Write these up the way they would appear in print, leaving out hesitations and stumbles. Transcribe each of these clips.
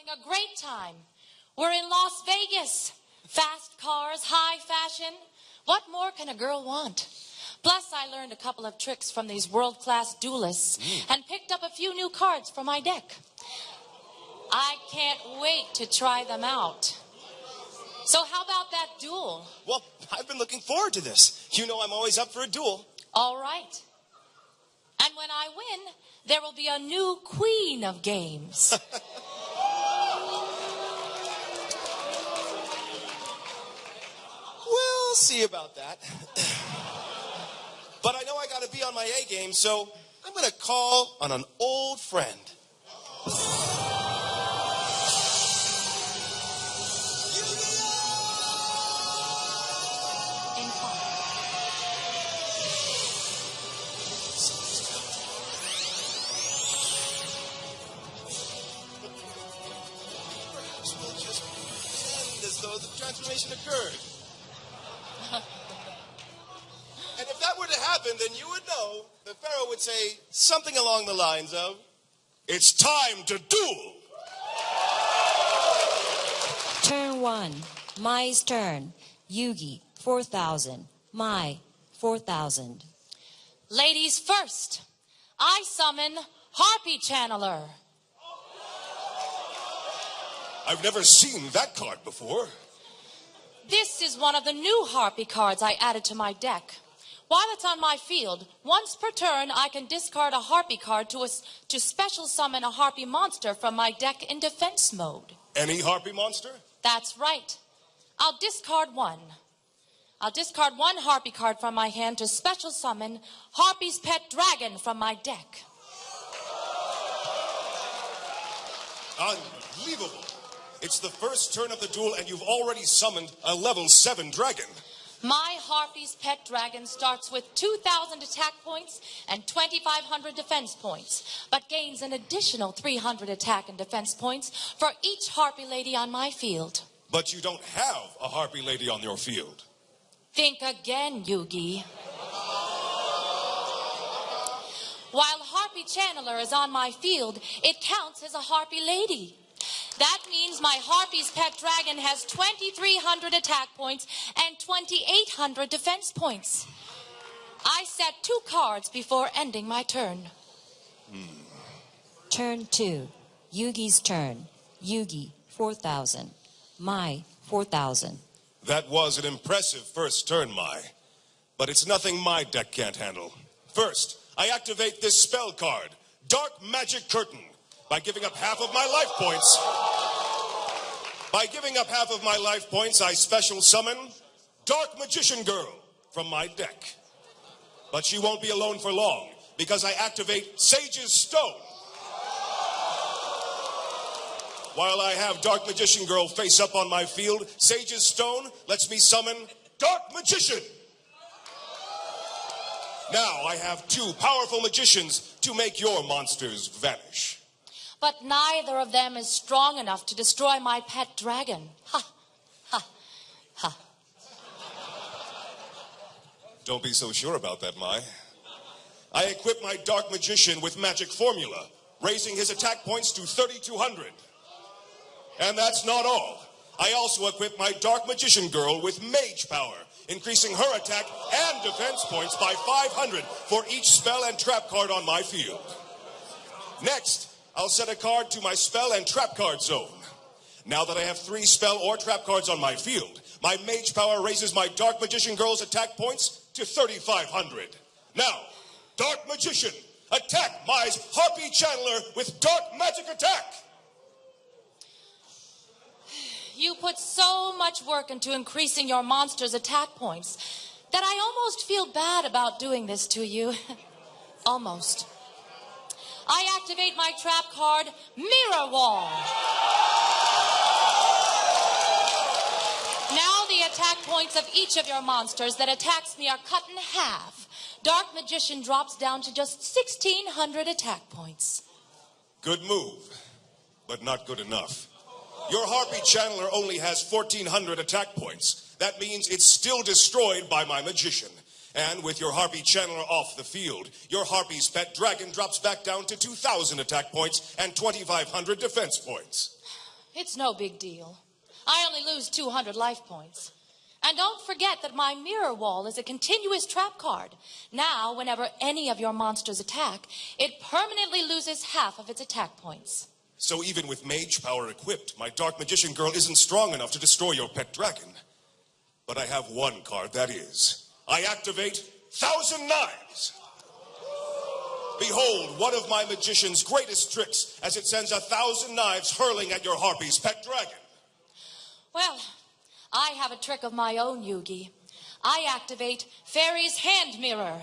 A great time. We're in Las Vegas. Fast cars, high fashion. What more can a girl want? Plus, I learned a couple of tricks from these world-class duelists and picked up a few new cards for my deck. I can't wait to try them out. So how about that duel? Well, I've been looking forward to this. You know I'm always up for a duel. All right. And when I win, there will be a new queen of games. We'll see about that. But I know I gotta be on my A game, so I'm gonna call on an old friend. Perhaps we'll just pretend as though the transformation occurred. And if that were to happen, then you would know the Pharaoh would say something along the lines of, "It's time to duel." Turn 1. Mai's turn. Yugi, 4,000. Mai, 4,000. Ladies first. I summon Harpy Channeler. I've never seen that card before. This is one of the new Harpy cards I added to my deck. While it's on my field, once per turn, I can discard a Harpy card to special summon a Harpy monster from my deck in defense mode. Any Harpy monster? That's right. I'll discard one. I'll discard one Harpy card from my hand to special summon Harpy's Pet Dragon from my deck. Unbelievable. It's the first turn of the duel and you've already summoned a level 7 dragon. My Harpy's Pet Dragon starts with 2,000 attack points and 2,500 defense points, but gains an additional 300 attack and defense points for each Harpy lady on my field. But you don't have a Harpy lady on your field. Think again, Yugi. While Harpy Channeler is on my field, it counts as a Harpy lady. That means my Harpy's Pet Dragon has 2,300 attack points and 2,800 defense points. I set 2 cards before ending my turn. Turn 2. Yugi's turn. Yugi, 4,000. Mai, 4,000. That was an impressive first turn, Mai. But it's nothing my deck can't handle. First, I activate this spell card, Dark Magic Curtain, by giving up half of my life points. By giving up half of my life points, I special summon Dark Magician Girl from my deck. But she won't be alone for long, because I activate Sage's Stone. While I have Dark Magician Girl face up on my field, Sage's Stone lets me summon Dark Magician. Now I have 2 powerful magicians to make your monsters vanish. But neither of them is strong enough to destroy my pet dragon. Ha, ha, ha. Don't be so sure about that, Mai. I equip my Dark Magician with Magic Formula, raising his attack points to 3,200. And that's not all. I also equip my Dark Magician Girl with Mage Power, increasing her attack and defense points by 500 for each spell and trap card on my field. Next, I'll set a card to my spell and trap card zone. Now that I have 3 spell or trap cards on my field, my Mage Power raises my Dark Magician Girl's attack points to 3,500. Now, Dark Magician, attack my Harpy Channeler with Dark Magic Attack! You put so much work into increasing your monster's attack points that I almost feel bad about doing this to you. Almost. I activate my trap card, Mirror Wall. Now the attack points of each of your monsters that attacks me are cut in half. Dark Magician drops down to just 1,600 attack points. Good move, but not good enough. Your Harpy Channeler only has 1,400 attack points. That means it's still destroyed by my magician. And with your Harpy Channeler off the field, your Harpy's Pet Dragon drops back down to 2,000 attack points and 2,500 defense points. It's no big deal. I only lose 200 life points. And don't forget that my mirror wall is a continuous trap card. Now, whenever any of your monsters attack, it permanently loses half of its attack points. So even with mage power equipped, my Dark Magician girl isn't strong enough to destroy your pet dragon. But I have one card that is. I activate 1,000 Knives. Behold, one of my magician's greatest tricks as it sends 1,000 knives hurling at your harpy's pet dragon. Well, I have a trick of my own, Yugi. I activate Fairy's Hand Mirror.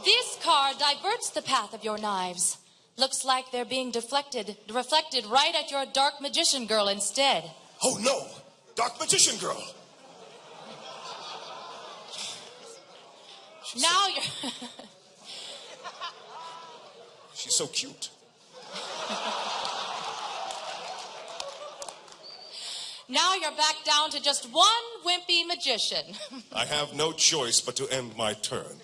This card diverts the path of your knives. Looks like they're being reflected right at your Dark Magician girl instead. Oh no, Dark Magician girl. Now you're... She's so cute. Now you're back down to just one wimpy magician. I have no choice but to end my turn.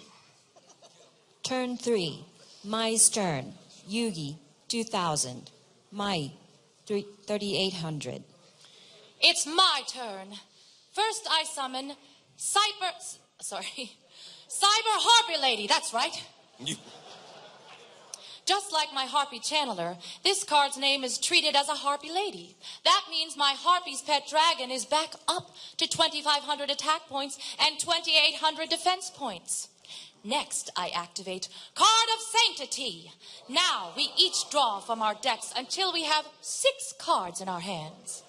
Turn 3. Mai's turn. Yugi, 2,000. Mai, 3,800. It's my turn. First I summon Cyber Harpy Lady, that's right. Just like my Harpy Channeler, this card's name is treated as a Harpy Lady. That means my Harpy's pet dragon is back up to 2,500 attack points and 2,800 defense points. Next, I activate Card of Sanctity. Now, we each draw from our decks until we have 6 cards in our hands.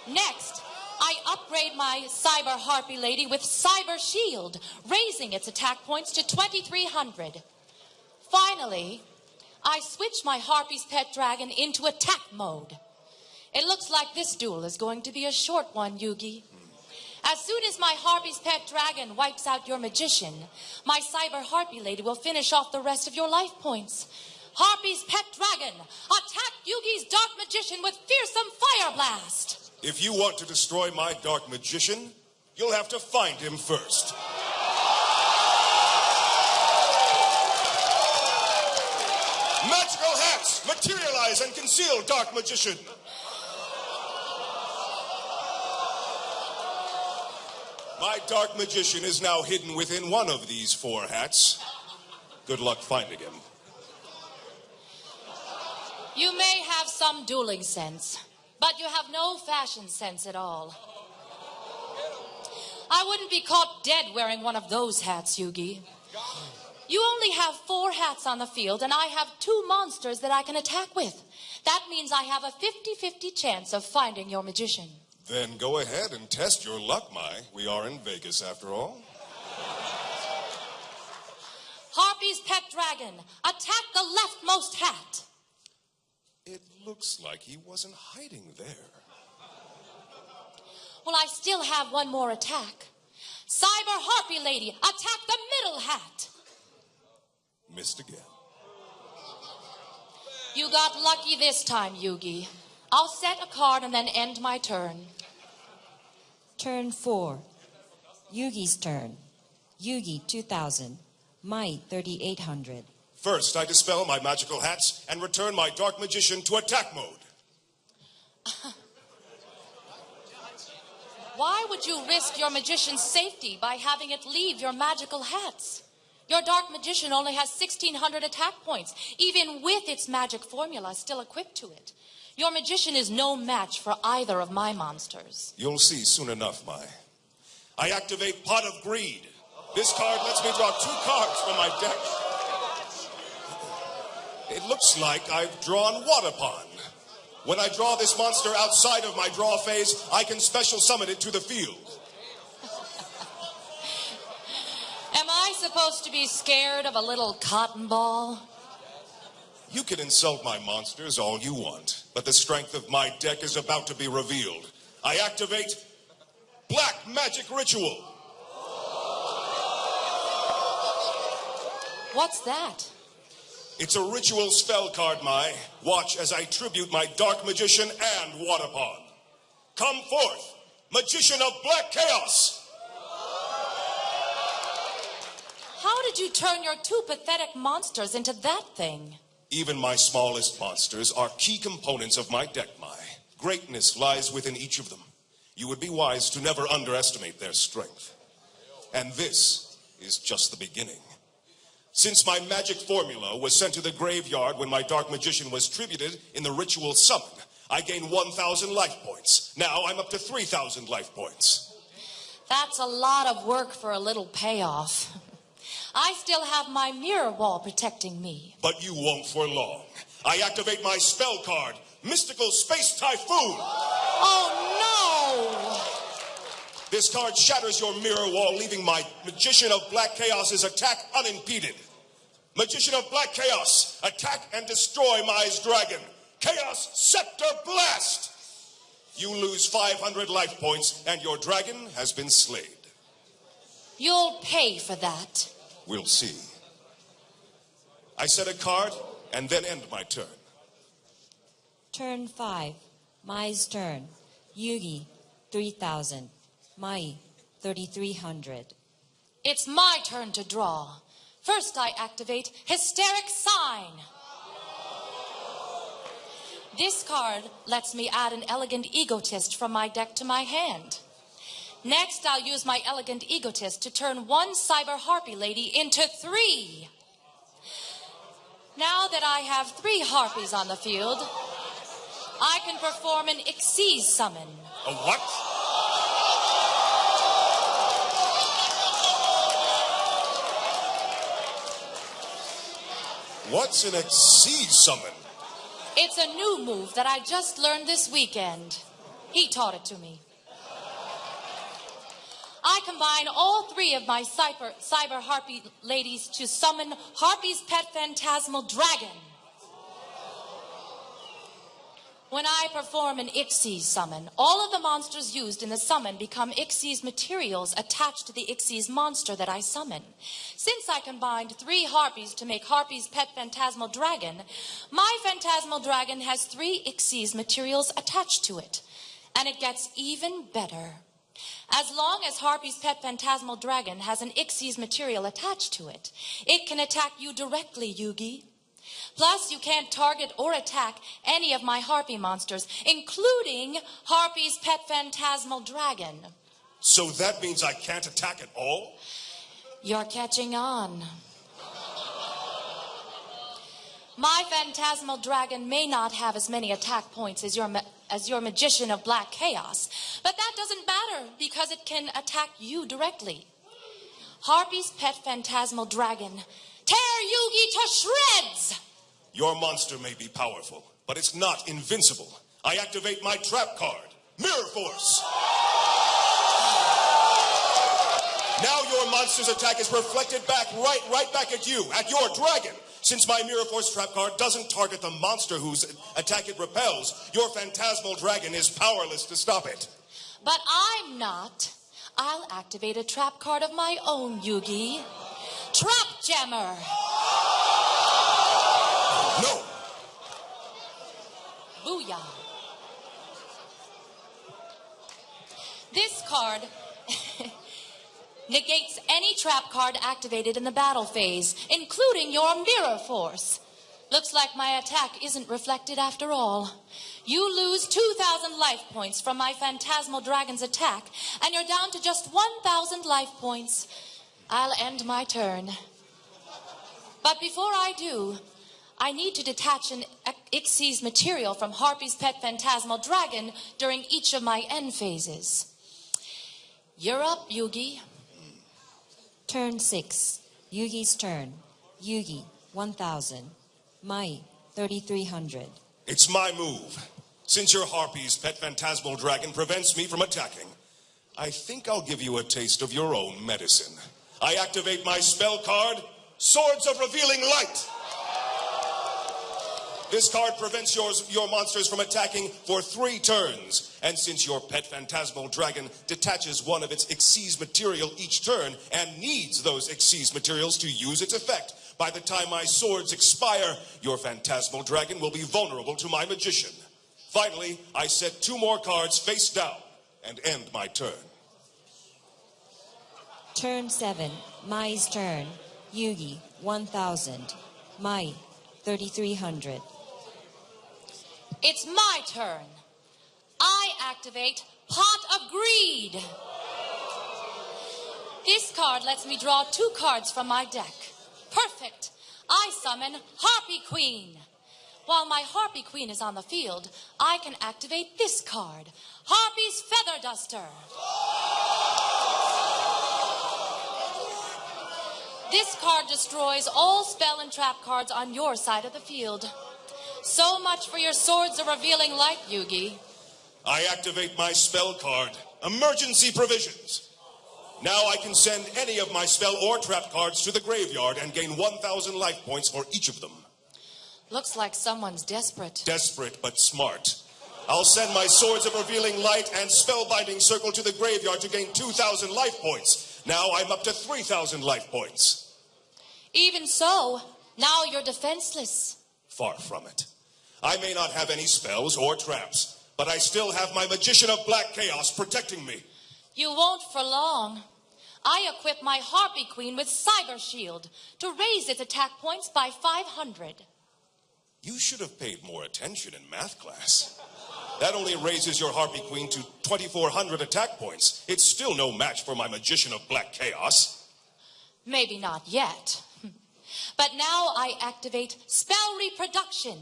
Next, I upgrade my Cyber Harpy Lady with Cyber Shield, raising its attack points to 2,300. Finally, I switch my Harpy's pet dragon into attack mode. It looks like this duel is going to be a short one, Yugi. As soon as my Harpy's pet dragon wipes out your magician, my Cyber Harpy Lady will finish off the rest of your life points. Harpy's pet dragon, attack Yugi's Dark Magician with fearsome fire blast. If you want to destroy my Dark Magician, you'll have to find him first. Magical hats! Materialize and conceal, Dark Magician! My Dark Magician is now hidden within one of these 4 hats. Good luck finding him. You may have some dueling sense, but you have no fashion sense at all. I wouldn't be caught dead wearing one of those hats, Yugi. You only have 4 hats on the field, and I have 2 monsters that I can attack with. That means I have a 50-50 chance of finding your magician. Then go ahead and test your luck, Mai. We are in Vegas, after all. Harpy's pet dragon, attack the leftmost hat. It looks like he wasn't hiding there. Well, I still have one more attack. Cyber Harpy Lady, attack the middle hat. Missed again. You got lucky this time, Yugi. I'll set a card and then end my turn. Turn 4. Yugi's turn. Yugi, 2,000. Mai, 3,800. First, I dispel my magical hats and return my Dark Magician to attack mode. Why would you risk your magician's safety by having it leave your magical hats? Your Dark Magician only has 1,600 attack points, even with its magic formula still equipped to it. Your magician is no match for either of my monsters. You'll see soon enough, Mai. I activate Pot of Greed. This card lets me draw 2 cards from my deck. It looks like I've drawn Waterpond. When I draw this monster outside of my draw phase, I can special summon it to the field. Am I supposed to be scared of a little cotton ball? You can insult my monsters all you want, but the strength of my deck is about to be revealed. I activate Black Magic Ritual. What's that? It's a ritual spell card, Mai. Watch as I tribute my Dark Magician and Waterpond. Come forth, Magician of Black Chaos! How did you turn your two pathetic monsters into that thing? Even my smallest monsters are key components of my deck, Mai. Greatness lies within each of them. You would be wise to never underestimate their strength. And this is just the beginning. Since my magic formula was sent to the graveyard when my dark magician was tributed in the ritual summon, I gained 1,000 life points. Now I'm up to 3,000 life points. That's a lot of work for a little payoff. I still have my mirror wall protecting me. But you won't for long. I activate my spell card, Mystical Space Typhoon. Oh, no! This card shatters your mirror wall, leaving my Magician of Black Chaos's attack unimpeded. Magician of Black Chaos, attack and destroy Mai's dragon. Chaos Scepter Blast! You lose 500 life points, and your dragon has been slayed. You'll pay for that. We'll see. I set a card, and then end my turn. Turn 5. Mai's turn. Yugi, 3,000. Mai, 3,300. It's my turn to draw. First I activate Hysteric Sign. This card lets me add an Elegant Egotist from my deck to my hand. Next, I'll use my Elegant Egotist to turn one Cyber Harpy Lady into 3. Now that I have 3 Harpies on the field, I can perform an Xyz summon. A what? What's an Xyz summon? It's a new move that I just learned this weekend. He taught it to me. I combine all 3 of my Cyber Harpy ladies to summon Harpy's Pet Phantasmal Dragon. When I perform an Xyz summon, all of the monsters used in the summon become Xyz materials attached to the Xyz monster that I summon. Since I combined 3 Harpies to make Harpy's Pet Phantasmal Dragon, my Phantasmal Dragon has 3 Xyz materials attached to it. And it gets even better. As long as Harpy's Pet Phantasmal Dragon has an Xyz material attached to it, it can attack you directly, Yugi. Plus, you can't target or attack any of my Harpy monsters, including Harpy's Pet Phantasmal Dragon. So that means I can't attack at all? You're catching on. My Phantasmal Dragon may not have as many attack points as your Magician of Black Chaos, but that doesn't matter because it can attack you directly. Harpy's Pet Phantasmal Dragon, tear Yugi to shreds! Your monster may be powerful, but it's not invincible. I activate my trap card, Mirror Force. Now your monster's attack is reflected back right back at you, at your dragon. Since my Mirror Force trap card doesn't target the monster whose attack it repels, your Phantasmal Dragon is powerless to stop it. But I'm not. I'll activate a trap card of my own, Yugi. Trap Jammer. No. Booyah. This card negates any trap card activated in the battle phase, including your Mirror Force. Looks like my attack isn't reflected after all. You lose 2,000 life points from my Phantasmal Dragon's attack, and you're down to just 1,000 life points. I'll end my turn. But before I do, I need to detach an Xyz material from Harpy's Pet Phantasmal Dragon during each of my end phases. You're up, Yugi. Turn 6. Yugi's turn. Yugi, 1,000. Mai, 3,300. It's my move. Since your Harpy's Pet Phantasmal Dragon prevents me from attacking, I think I'll give you a taste of your own medicine. I activate my spell card, Swords of Revealing Light. This card prevents your monsters from attacking for 3 turns. And since your Pet Phantasmal Dragon detaches one of its Xyz material each turn and needs those Xyz materials to use its effect, by the time my swords expire, your Phantasmal Dragon will be vulnerable to my Magician. Finally, I set 2 more cards face down and end my turn. Turn 7. Mai's turn. Yugi, 1,000. Mai, 3,300. It's my turn. I activate Pot of Greed. This card lets me draw 2 cards from my deck. Perfect. I summon Harpy Queen. While my Harpy Queen is on the field, I can activate this card, Harpy's Feather Duster. This card destroys all spell and trap cards on your side of the field. So much for your Swords of Revealing Light, Yugi. I activate my spell card, Emergency Provisions. Now I can send any of my spell or trap cards to the graveyard and gain 1,000 life points for each of them. Looks like someone's desperate. Desperate but smart. I'll send my Swords of Revealing Light and Spellbinding Circle to the graveyard to gain 2,000 life points. Now I'm up to 3,000 life points. Even so, now you're defenseless. Far from it. I may not have any spells or traps, but I still have my Magician of Black Chaos protecting me. You won't for long. I equip my Harpy Queen with Cyber Shield to raise its attack points by 500. You should have paid more attention in math class. That only raises your Harpy Queen to 2,400 attack points. It's still no match for my Magician of Black Chaos. Maybe not yet. But now I activate Spell Reproduction.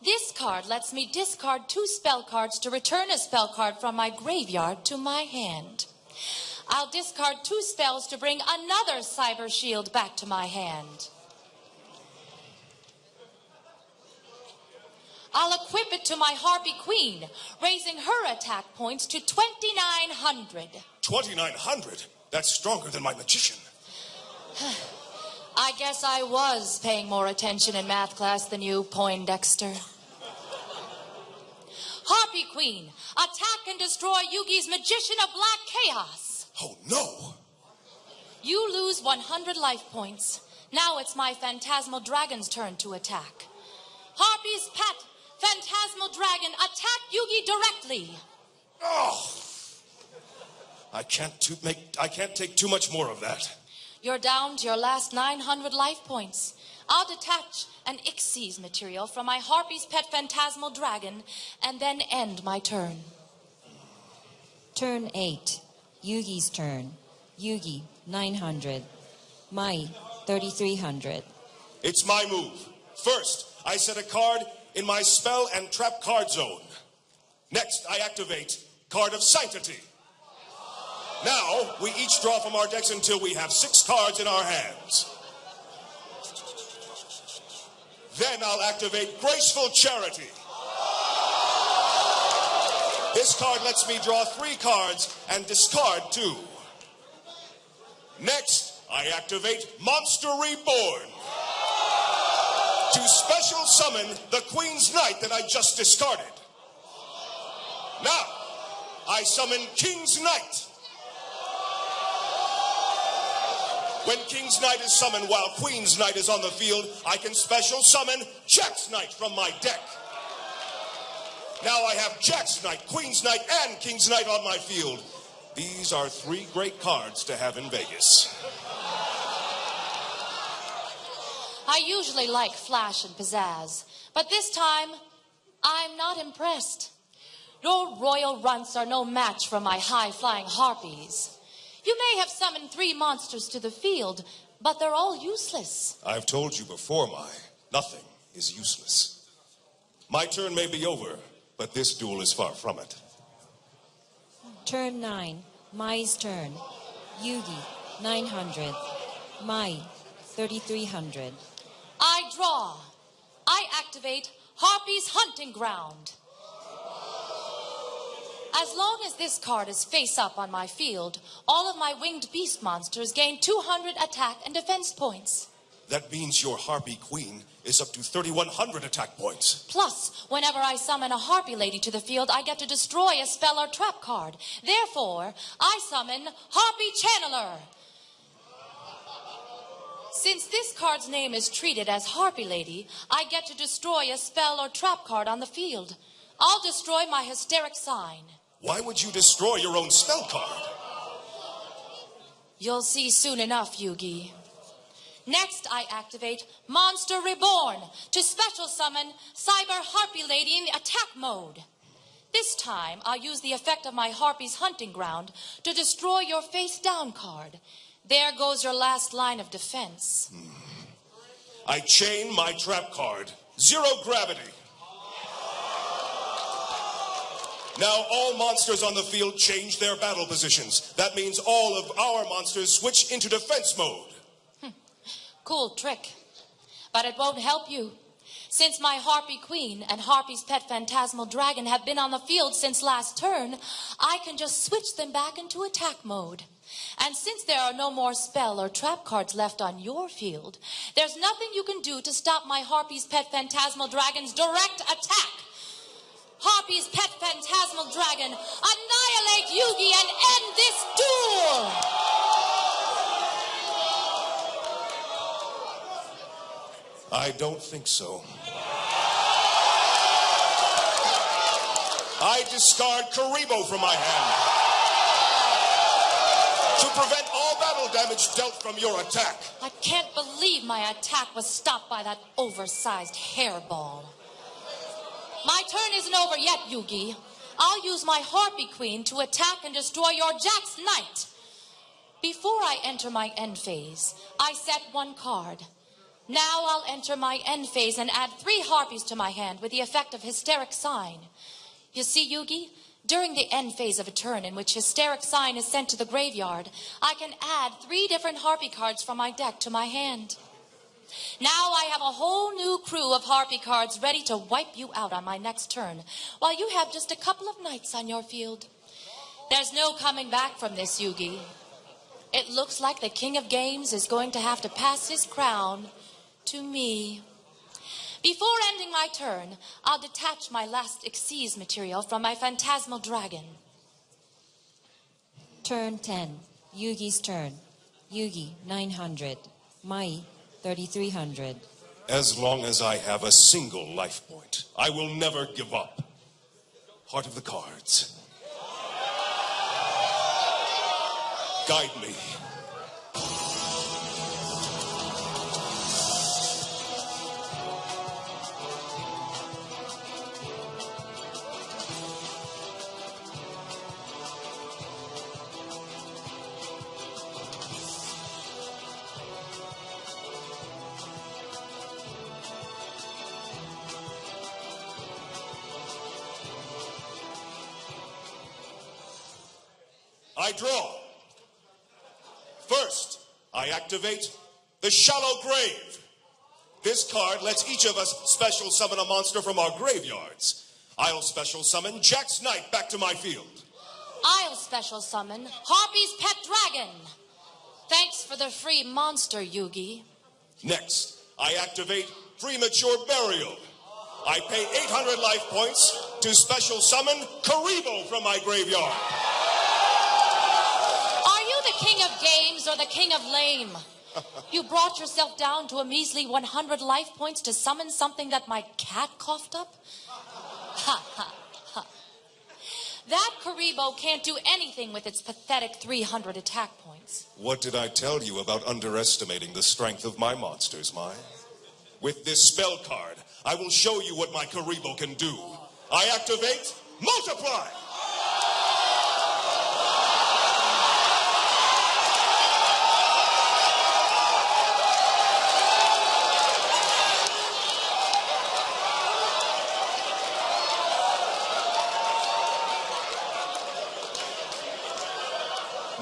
This card lets me discard 2 spell cards to return a spell card from my graveyard to my hand. I'll discard 2 spells to bring another Cyber Shield back to my hand. I'll equip it to my Harpy Queen, raising her attack points to 2,900. 2,900? That's stronger than my Magician. I guess I was paying more attention in math class than you, Poindexter. Harpy Queen, attack and destroy Yugi's Magician of Black Chaos. Oh, no. You lose 100 life points. Now it's my Phantasmal Dragon's turn to attack. Harpy's pet, Phantasmal Dragon, attack Yugi directly. Oh. I can't take too much more of that. You're down to your last 900 life points. I'll detach an Ixies material from my Harpy's pet Phantasmal Dragon and then end my turn. Turn 8. Yugi's turn. Yugi, 900. Mai, 3,300. It's my move. First, I set a card in my spell and trap card zone. Next, I activate Card of Sanctity. Now, we each draw from our decks until we have 6 cards in our hands. Then I'll activate Graceful Charity. This card lets me draw 3 cards and discard 2. Next, I activate Monster Reborn to special summon the Queen's Knight that I just discarded. Now, I summon King's Knight. When King's Knight is summoned while Queen's Knight is on the field, I can special summon Jack's Knight from my deck. Now I have Jack's Knight, Queen's Knight, and King's Knight on my field. These are 3 great cards to have in Vegas. I usually like flash and pizzazz, but this time, I'm not impressed. Your royal runts are no match for my high-flying harpies. You may have summoned 3 monsters to the field, but they're all useless. I've told you before, Mai, nothing is useless. My turn may be over, but this duel is far from it. Turn 9. Mai's turn. Yugi, 900. Mai, 3,300. I draw. I activate Harpy's Hunting Ground. As long as this card is face up on my field, all of my winged beast monsters gain 200 attack and defense points. That means your Harpy Queen is up to 3,100 attack points. Plus, whenever I summon a Harpy Lady to the field, I get to destroy a spell or trap card. Therefore, I summon Harpy Channeler. Since this card's name is treated as Harpy Lady, I get to destroy a spell or trap card on the field. I'll destroy my Hysteric Sign. Why would you destroy your own spell card? You'll see soon enough, Yugi. Next, I activate Monster Reborn to special summon Cyber Harpy Lady in the attack mode. This time, I'll use the effect of my Harpy's hunting ground to destroy your face down card. There goes your last line of defense. I chain my trap card. Zero gravity. Now all monsters on the field change their battle positions. That means all of our monsters switch into defense mode. Cool trick. But it won't help you. Since my Harpy Queen and Harpy's pet Phantasmal Dragon have been on the field since last turn, I can just switch them back into attack mode. And since there are no more spell or trap cards left on your field, there's nothing you can do to stop my Harpy's pet Phantasmal Dragon's direct attack. Harpy's pet Phantasmal Dragon, annihilate Yugi and end this duel! I don't think so. I discard Karibo from my hand to prevent all battle damage dealt from your attack. I can't believe my attack was stopped by that oversized hairball. My turn isn't over yet, Yugi. I'll use my Harpy Queen to attack and destroy your Jack's Knight. Before I enter my end phase, I set one card. Now I'll enter my end phase and add 3 Harpies to my hand with the effect of Hysteric Sign. You see, Yugi, during the end phase of a turn in which Hysteric Sign is sent to the graveyard, I can add 3 different Harpy cards from my deck to my hand. Now I have a whole new crew of Harpy cards ready to wipe you out on my next turn, while you have just a couple of knights on your field. There's no coming back from this, Yugi. It looks like the King of Games is going to have to pass his crown to me. Before ending my turn, I'll detach my last Xyz material from my Phantasmal Dragon. Turn 10. Yugi's turn. Yugi, 900. Mai, 3,300. As long as I have a single life point, I will never give up. Heart of the cards. Guide me. I draw. First, I activate the Shallow Grave. This card lets each of us special summon a monster from our graveyards. I'll special summon Jack's Knight back to my field. I'll special summon Harpy's pet dragon. Thanks for the free monster, Yugi. Next, I activate Premature Burial. I pay 800 life points to special summon Karibo from my graveyard. The King of Games or the King of Lame? You brought yourself down to a measly 100 life points to summon something that my cat coughed up? Ha ha ha. That Karibo can't do anything with its pathetic 300 attack points. What did I tell you about underestimating the strength of my monsters, Mai? With this spell card, I will show you what my Karibo can do. I activate Multiply!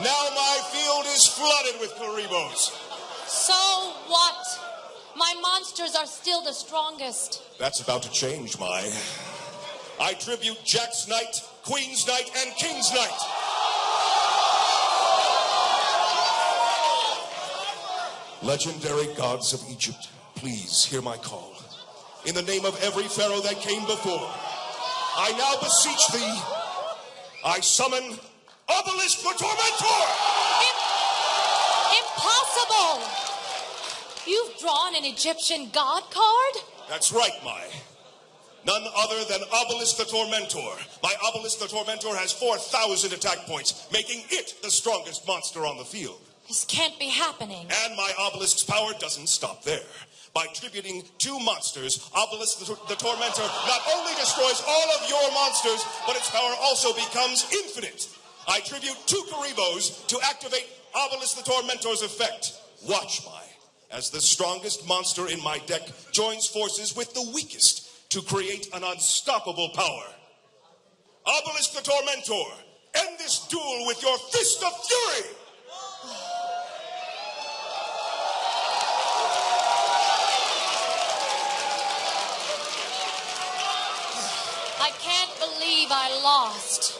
Now my field is flooded with Karibos. So what? My monsters are still the strongest. That's about to change, Mai. I tribute Jack's Knight, Queen's Knight, and King's Knight. Legendary gods of Egypt, please hear my call. In the name of every pharaoh that came before, I now beseech thee, I summon Obelisk the Tormentor! Impossible! You've drawn an Egyptian god card? That's right, Mai. None other than Obelisk the Tormentor. My Obelisk the Tormentor has 4,000 attack points, making it the strongest monster on the field. This can't be happening. And my obelisk's power doesn't stop there. By tributing two monsters, Obelisk the Tormentor not only destroys all of your monsters, but its power also becomes infinite. I tribute two Karibos to activate Obelisk the Tormentor's effect. Watch as the strongest monster in my deck joins forces with the weakest to create an unstoppable power. Obelisk the Tormentor, end this duel with your fist of fury! I can't believe I lost.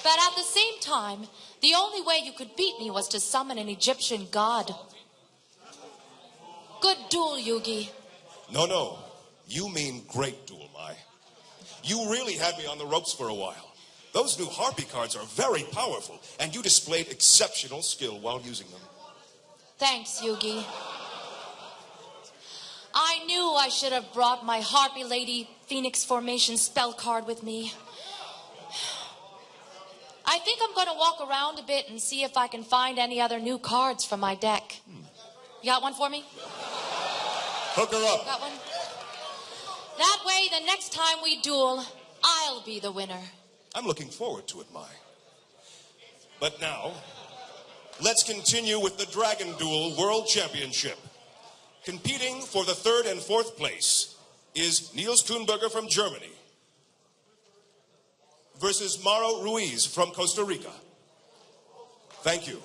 But at the same time, the only way you could beat me was to summon an Egyptian god. Good duel, Yugi. No. You mean great duel, Mai. You really had me on the ropes for a while. Those new Harpy cards are very powerful, and you displayed exceptional skill while using them. Thanks, Yugi. I knew I should have brought my Harpy Lady Phoenix Formation spell card with me. I think I'm going to walk around a bit and see if I can find any other new cards from my deck. You got one for me? Hook her up. Got one? That way, the next time we duel, I'll be the winner. I'm looking forward to it, Mai. But now, let's continue with the Dragon Duel World Championship. Competing for the 3rd and 4th place is Niels Thunberger from Germany versus Mauro Ruiz from Costa Rica. Thank you.